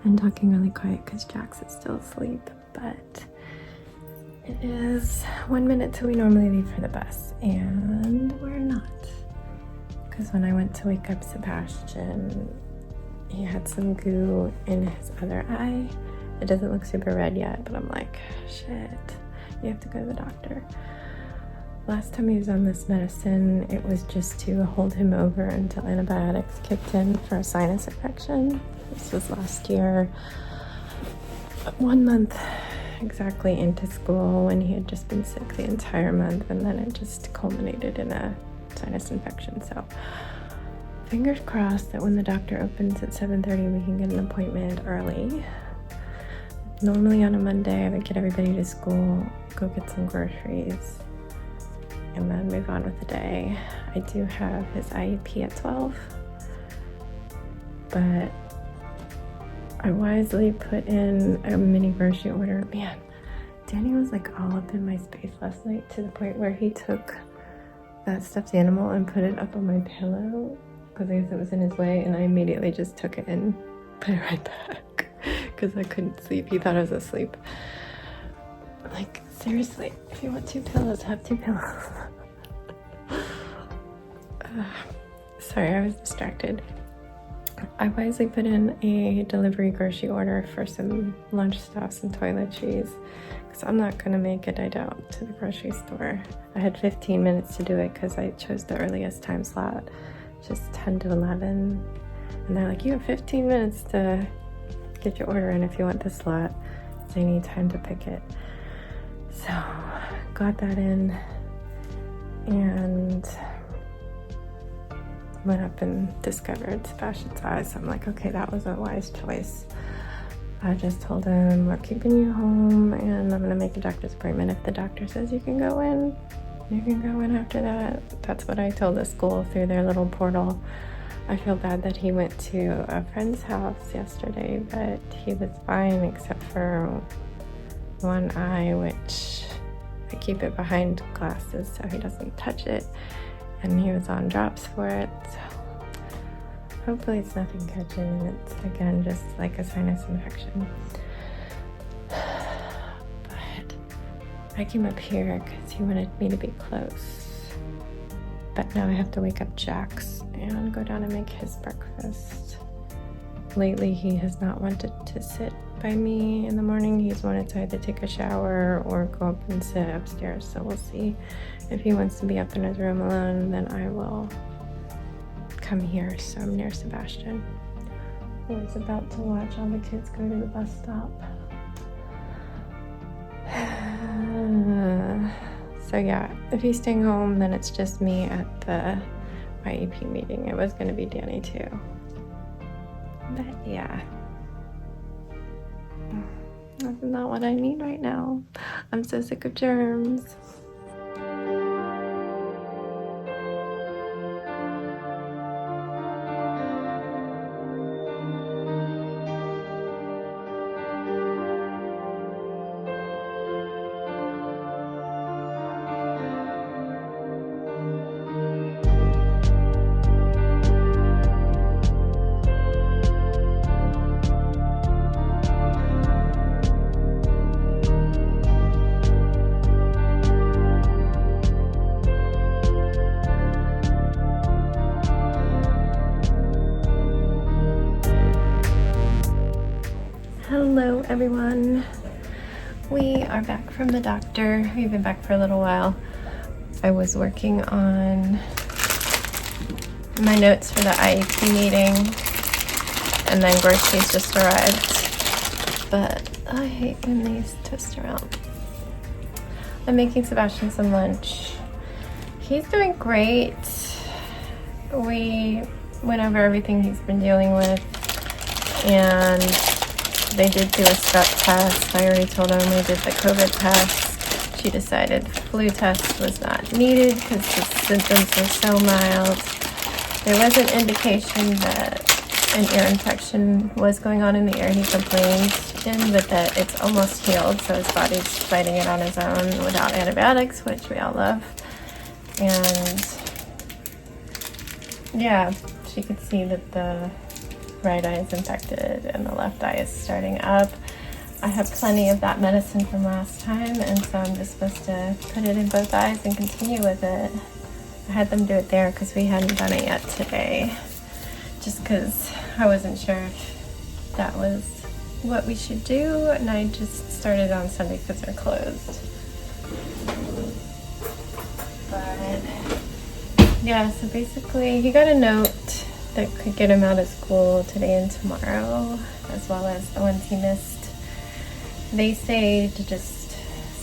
I'm talking really quiet because Jax is still asleep, but it is 1 minute till we normally leave for the bus, and we're not. Because when I went to wake up Sebastian, he had some goo in his other eye. It doesn't look super red yet, but I'm like, shit, you have to go to the doctor. Last time he was on this medicine, it was just to hold him over until antibiotics kicked in for a sinus infection. This was last year, 1 month exactly into school, when he had just been sick the entire month, and then it just culminated in a sinus infection. So fingers crossed that when the doctor opens at 7:30 we can get an appointment early. Normally on a Monday I would get everybody to school, go get some groceries, and then move on with the day. I do have his IEP at 12, but I wisely put in a mini grocery order. Man, Danny was like all up in my space last night to the point where he took that stuffed animal and put it up on my pillow because I guess it was in his way, and I immediately just took it and put it right back because I couldn't sleep. He thought I was asleep. Like, seriously, if you want 2 pillows, have 2 pillows. Sorry, I was distracted. I wisely put in a delivery grocery order for some lunch stuff, some toiletries, because I'm not going to make it, I doubt, to the grocery store. I had 15 minutes to do it because I chose the earliest time slot, just 10 to 11. And they're like, you have 15 minutes to get your order in if you want this slot, so you need time to pick it. So, got that in, and went up and discovered Sebastian's eyes. So I'm like, okay, that was a wise choice. I just told him, we're keeping you home, and I'm gonna make a doctor's appointment. If the doctor says you can go in, you can go in after that. That's what I told the school through their little portal. I feel bad that he went to a friend's house yesterday, but he was fine except for one eye, which I keep it behind glasses so he doesn't touch it, and he was on drops for it, so hopefully it's nothing catching, and it's again just like a sinus infection. But I came up here because he wanted me to be close, but now I have to wake up Jax and go down and make his breakfast. Lately he has not wanted to sit by me in the morning. He's wanted to either take a shower or go up and sit upstairs, so we'll see. If he wants to be up in his room alone, then I will come here so I'm near Sebastian. I was about to watch all the kids go to the bus stop. So yeah, if he's staying home, then it's just me at the IEP meeting. It was going to be Danny too. But yeah, that's not what I need right now. I'm so sick of germs. Hello everyone, we are back from the doctor. We've been back for a little while. I was working on my notes for the IEP meeting, and then groceries just arrived, but I hate when these twist around. I'm making Sebastian some lunch. He's doing great. We went over everything he's been dealing with, and they did do a strep test. I already told them we did the COVID test. She decided flu test was not needed because the symptoms were so mild. There was an indication that an ear infection was going on in the ear he complained in, but that it's almost healed, so his body's fighting it on his own without antibiotics, which we all love. And yeah, she could see that the right eye is infected and the left eye is starting up. I have plenty of that medicine from last time, and so I'm just supposed to put it in both eyes and continue with it. I had them do it there because we hadn't done it yet today, just because I wasn't sure if that was what we should do, and I just started on Sunday because they're closed. But yeah, so basically he got a note that could get him out of school today and tomorrow, as well as the ones he missed. They say to just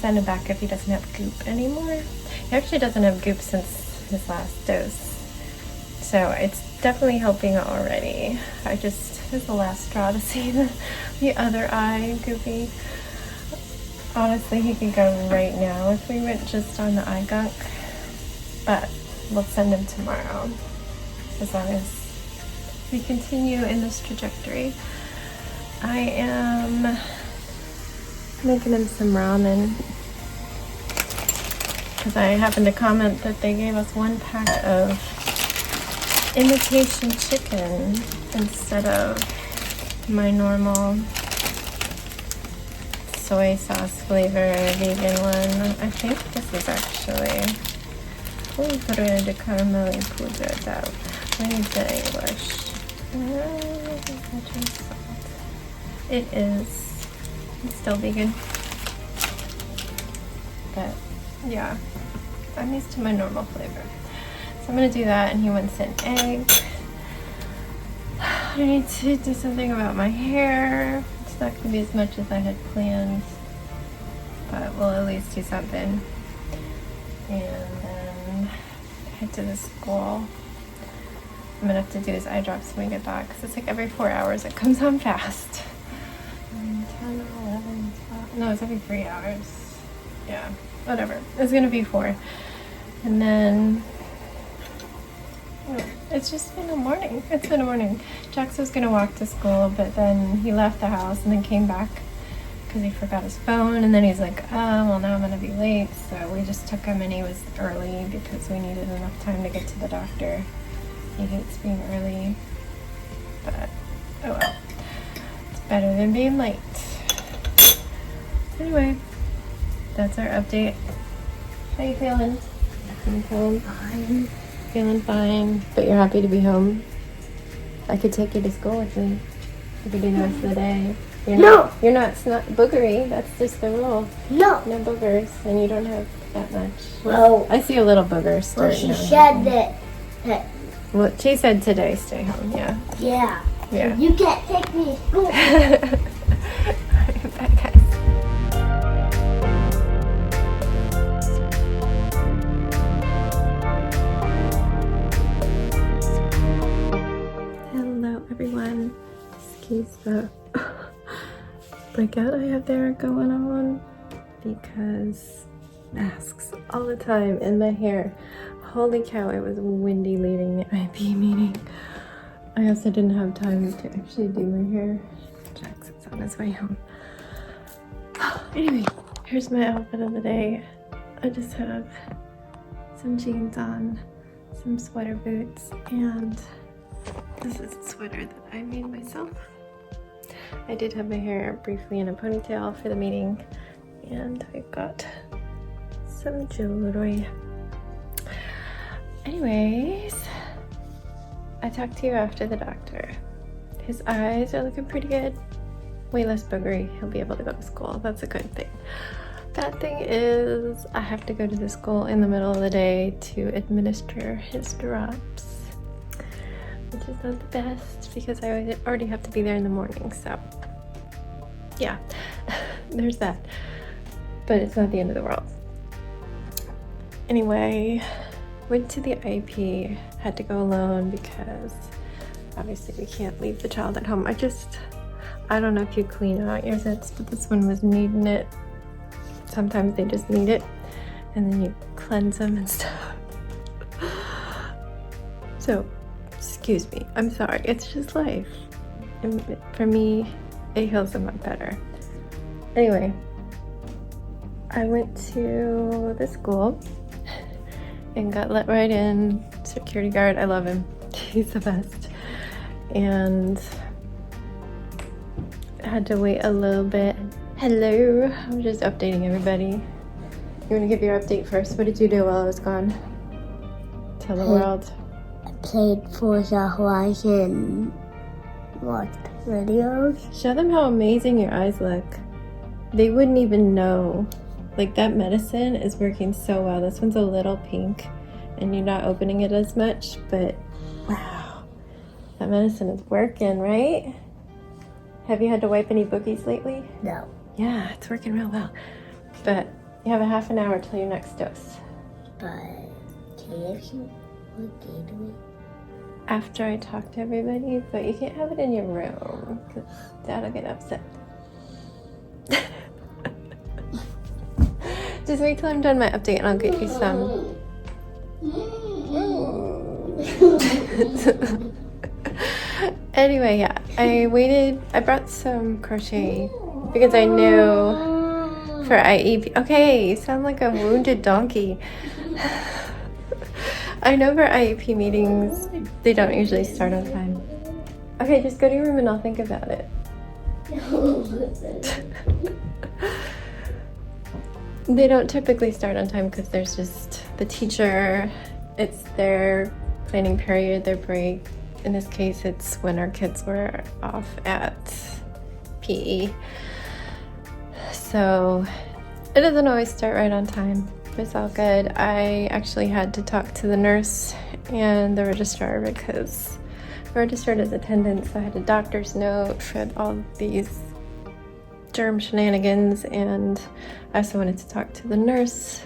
send him back if he doesn't have goop anymore. He actually doesn't have goop since his last dose, so it's definitely helping already. This is the last straw to see the other eye goopy. Honestly, he could go right now if we went just on the eye gunk, but we'll send him tomorrow as long as we continue in this trajectory. I am making him some ramen because I happened to comment that they gave us 1 pack of imitation chicken instead of my normal soy sauce flavor vegan one. I think this is actually puré de caramel y pudrado. Let me say English. It is still vegan, but yeah, I'm used to my normal flavor. So I'm gonna do that, and he wants an egg. I need to do something about my hair. It's not gonna be as much as I had planned, but we'll at least do something. And then head to the school. I'm gonna have to do his eye drops when we get back, because it's like every 4 hours. It comes on fast. 10, 11, 12. No, it's every 3 hours. Yeah, whatever. It's gonna be 4. And then it's just been a morning. It's been a morning. Jax was gonna walk to school, but then he left the house and then came back because he forgot his phone. And then he's like, oh, well, now I'm gonna be late. So we just took him, and he was early because we needed enough time to get to the doctor. He hates being early, but oh well. It's better than being late. Anyway, that's our update. How you feeling? I'm feeling fine. Feeling fine, but you're happy to be home. I could take you to school with me. You could do the rest of the day. You're not boogery. That's just the rule. No boogers, and you don't have that much. Well, I see a little booger starting. Well, she said that. Well, she said today, stay home. Yeah. Yeah. Yeah. So you can't take me to school. Bye, guys. Hello, everyone. Excuse the breakout I have there going on because masks all the time in my hair. Holy cow, it was windy leaving the IEP meeting. I also didn't have time to actually do my hair. Jax is on his way home. Anyway, here's my outfit of the day. I just have some jeans on, some sweater boots, and this is a sweater that I made myself. I did have my hair briefly in a ponytail for the meeting, and I got some jewelry. Anyways, I talked to you after the doctor. His eyes are looking pretty good. Way less boogery. He'll be able to go to school. That's a good thing. Bad thing is I have to go to the school in the middle of the day to administer his drops, which is not the best because I already have to be there in the morning. So yeah, there's that. But it's not the end of the world. Anyway, went to the IEP, had to go alone because obviously we can't leave the child at home. I don't know if you clean out your zits, but this one was needing it. Sometimes they just need it, and then you cleanse them and stuff. So, excuse me, I'm sorry, it's just life. And for me, it heals them up better. Anyway, I went to the school and got let right in. Security guard, I love him. He's the best. And had to wait a little bit. Hello, I'm just updating everybody. You want to give your update first? What did you do while I was gone? Tell the world. I played Forza Horizon. Watched videos. Show them how amazing your eyes look. They wouldn't even know. Like, that medicine is working so well. This one's a little pink and you're not opening it as much, but wow, that medicine is working, right? Have you had to wipe any boogies lately? No. Yeah, it's working real well. But you have a half an hour till your next dose. But can you have some Gatorade? After I talk to everybody, but you can't have it in your room because Dad'll get upset. Just wait till I'm done my update and I'll get you some. Anyway, yeah, I brought some crochet because I knew for IEP. Okay, you sound like a wounded donkey. I know for IEP meetings, they don't usually start on time. Okay, just go to your room and I'll think about it. They don't typically start on time because there's just the teacher, it's their planning period, their break. In this case, it's when our kids were off at PE. So it doesn't always start right on time. It's all good. I actually had to talk to the nurse and the registrar because I registered as attendance. So I had a doctor's note for all these germ shenanigans, and I also wanted to talk to the nurse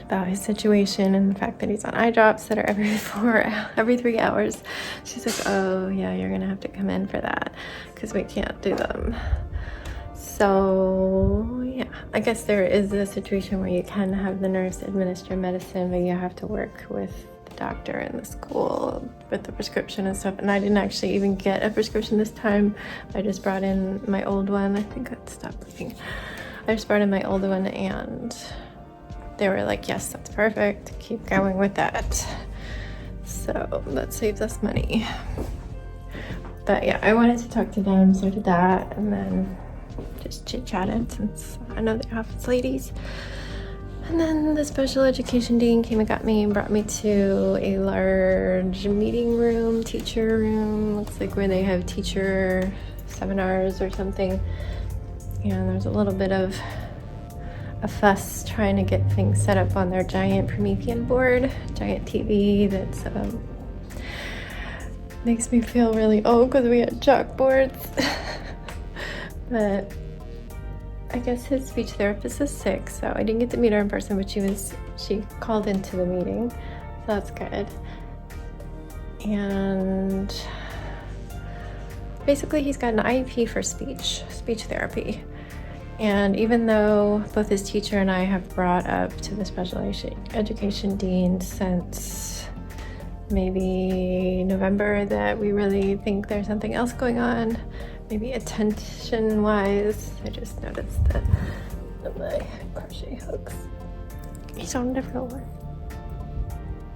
about his situation and the fact that he's on eye drops that are every 3 hours. She's like, oh yeah, you're gonna have to come in for that because we can't do them. So yeah, I guess there is a situation where you can have the nurse administer medicine, but you have to work with the doctor in the school with the prescription and stuff. And I didn't actually even get a prescription this time. I just brought in my old one. I think I'd stop looking. I just brought in my old one and they were like, yes, that's perfect. Keep going with that. So that saves us money. But yeah, I wanted to talk to them, so did that, and then just chit-chatted since I know the office ladies. And then the special education dean came and got me and brought me to a large meeting room, teacher room. Looks like where they have teacher seminars or something. And there's a little bit of a fuss trying to get things set up on their giant Promethean board, giant TV that's makes me feel really old because we had chalkboards. But I guess his speech therapist is sick, so I didn't get to meet her in person, but she called into the meeting, so that's good. And basically he's got an IEP for speech therapy. And even though both his teacher and I have brought up to the special education dean since maybe November that we really think there's something else going on, maybe attention-wise. I just noticed that my crochet hooks. He's on the floor.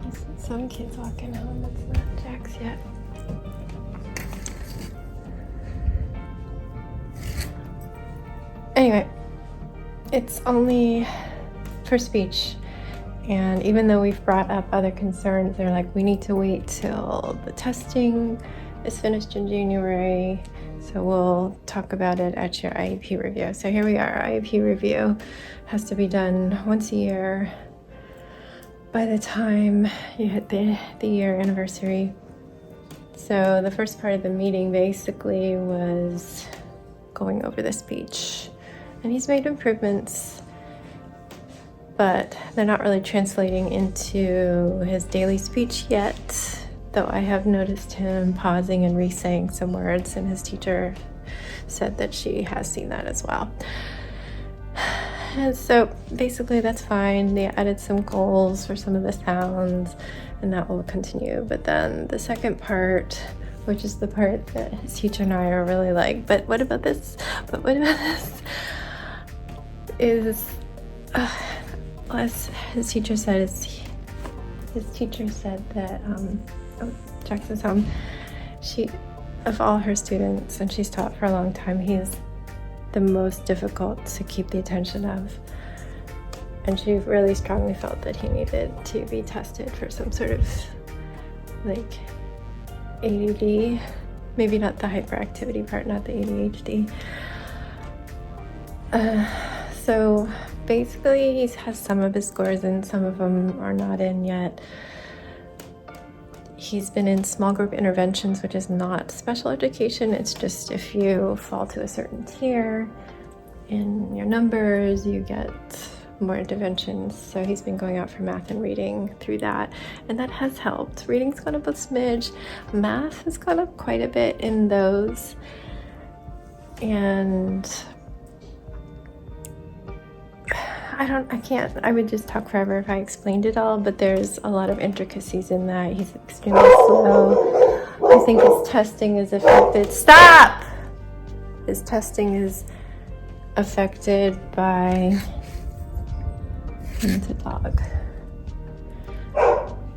I see some kids walking home. It's not Jack's yet. Anyway, it's only for speech. And even though we've brought up other concerns, they're like, we need to wait till the testing is finished in January. So we'll talk about it at your IEP review. So here we are. IEP review has to be done once a year by the time you hit the year anniversary. So the first part of the meeting basically was going over the speech. And he's made improvements, but they're not really translating into his daily speech yet. Though I have noticed him pausing and re-saying some words, and his teacher said that she has seen that as well. And so basically that's fine. They added some goals for some of the sounds, and that will continue. But then the second part, which is the part that his teacher and I are really like, but what about this? But what about this? Is, as his teacher said, that, oh, Jackson's home. of all her students, and she's taught for a long time, he's the most difficult to keep the attention of. And she really strongly felt that he needed to be tested for some sort of like ADD, maybe not the hyperactivity part, not the ADHD. So basically he has some of his scores in, some of them are not in yet. He's been in small group interventions, which is not special education. It's just if you fall to a certain tier in your numbers, you get more interventions. So he's been going out for math and reading through that, and that has helped. Reading's gone up a smidge. Math has gone up quite a bit in those. And I would just talk forever if I explained it all, but there's a lot of intricacies in that. He's extremely slow. I think his testing is affected. Stop! His testing is affected by, it's a dog,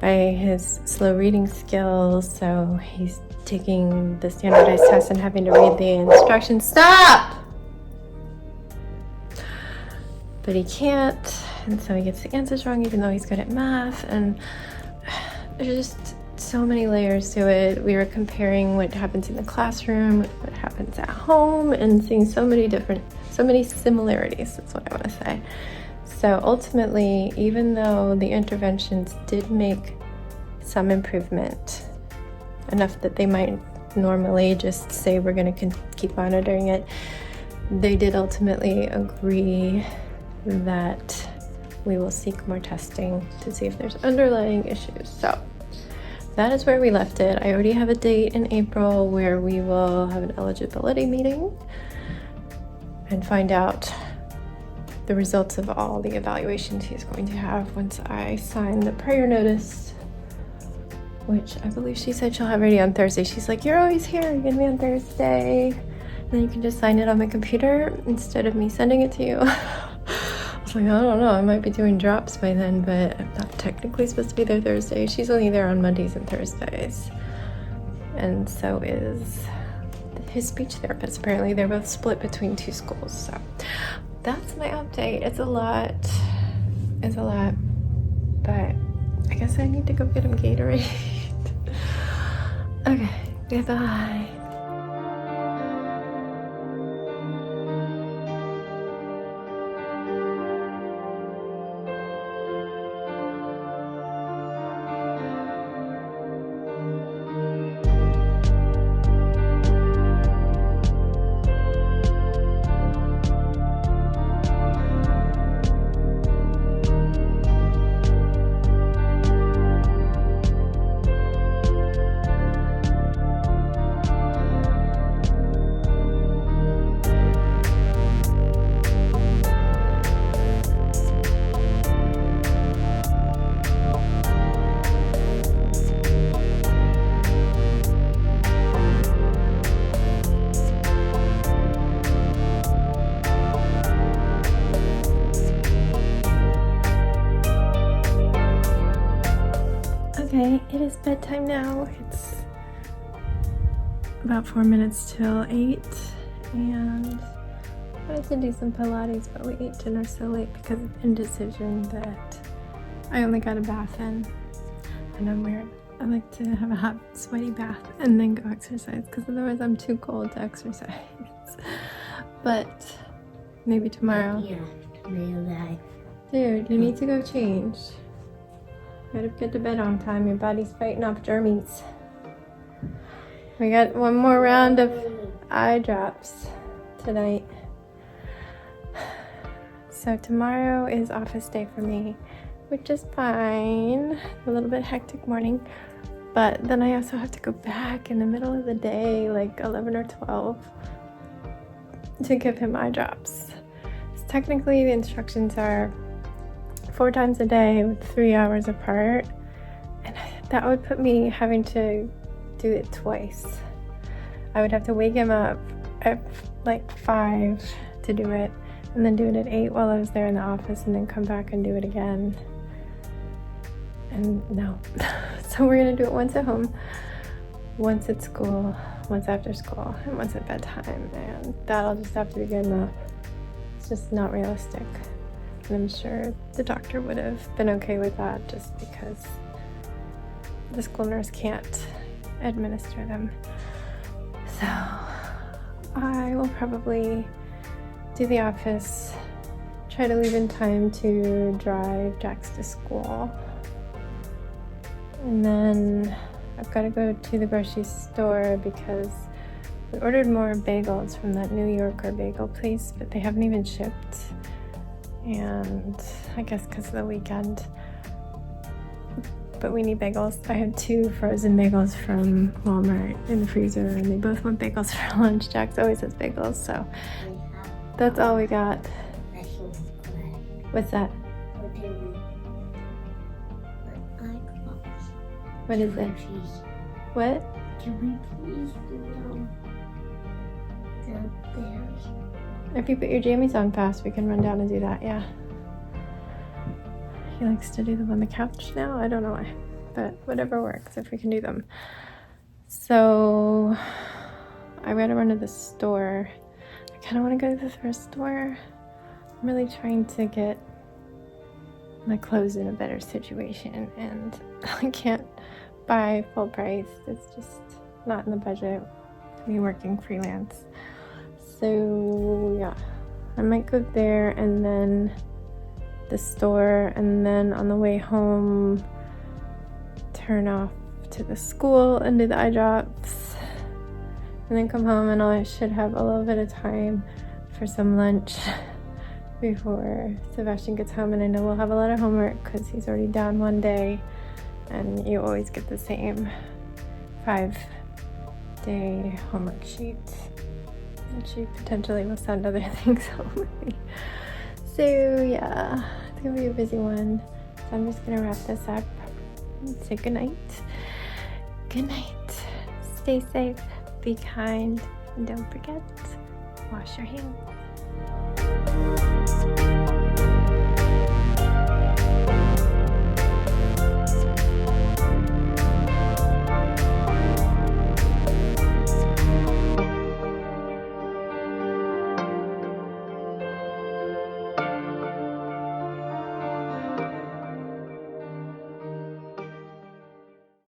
by his slow reading skills. So he's taking the standardized test and having to read the instructions. Stop! But he can't, and so he gets the answers wrong even though he's good at math, and there's just so many layers to it. We were comparing what happens in the classroom with what happens at home and seeing so many similarities, that's what I want to say. So ultimately, even though the interventions did make some improvement, enough that they might normally just say we're going to keep monitoring it, they did ultimately agree that we will seek more testing to see if there's underlying issues. So that is where we left it. I already have a date in April where we will have an eligibility meeting and find out the results of all the evaluations he's going to have once I sign the prior notice, which I believe she said she'll have ready on Thursday. She's like, you're always here, you're gonna be on Thursday, and then you can just sign it on my computer instead of me sending it to you. I was like, I don't know, I might be doing drops by then, but I'm not technically supposed to be there Thursday. She's only there on Mondays and Thursdays. And so is his speech therapist. Apparently they're both split between two schools. So that's my update. It's a lot, but I guess I need to go get him Gatorade. Okay, goodbye. Okay, it is bedtime now. It's about 4 minutes till 8, and I wanted to do some Pilates, but we ate dinner so late because of indecision that I only got a bath in. And I'm weird. I like to have a hot, sweaty bath and then go exercise because otherwise I'm too cold to exercise. But maybe tomorrow. Yeah, real life. Dude, you need to go change. Gotta get to bed on time. Your body's fighting off germies. We got one more round of eye drops tonight. So tomorrow is office day for me, which is fine. A little bit hectic morning, but then I also have to go back in the middle of the day, like 11 or 12, to give him eye drops. So technically the instructions are 4 times a day with 3 hours apart, and that would put me having to do it twice. I would have to wake him up at like 5 to do it, and then do it at 8 while I was there in the office, and then come back and do it again. And no. So we're gonna do it once at home, once at school, once after school and once at bedtime, and that'll just have to be good enough. It's just not realistic. And I'm sure the doctor would have been okay with that just because the school nurse can't administer them. So I will probably do the office, try to leave in time to drive Jax to school. And then I've got to go to the grocery store because we ordered more bagels from that New Yorker bagel place, but they haven't even shipped. And I guess because of the weekend. But we need bagels. I have 2 frozen bagels from Walmart in the freezer, and they both want bagels for lunch. Jax always has bagels, so that's all we got. What's that? What is it? What? Can we please do the bears? If you put your jammies on fast, we can run down and do that, yeah. He likes to do them on the couch now. I don't know why, but whatever works if we can do them. So I gotta run to the store. I kind of want to go to the thrift store. I'm really trying to get my clothes in a better situation, and I can't buy full price. It's just not in the budget. Me working freelance. So yeah, I might go there and then the store, and then on the way home turn off to the school and do the eye drops, and then come home, and I should have a little bit of time for some lunch before Sebastian gets home. And I know we'll have a lot of homework because he's already down one day, and you always get the same 5-day homework sheet, and she potentially will send other things home with me. So yeah, it's gonna be a busy one. So I'm just gonna wrap this up and say goodnight. Good night. Stay safe, be kind, and don't forget, wash your hands.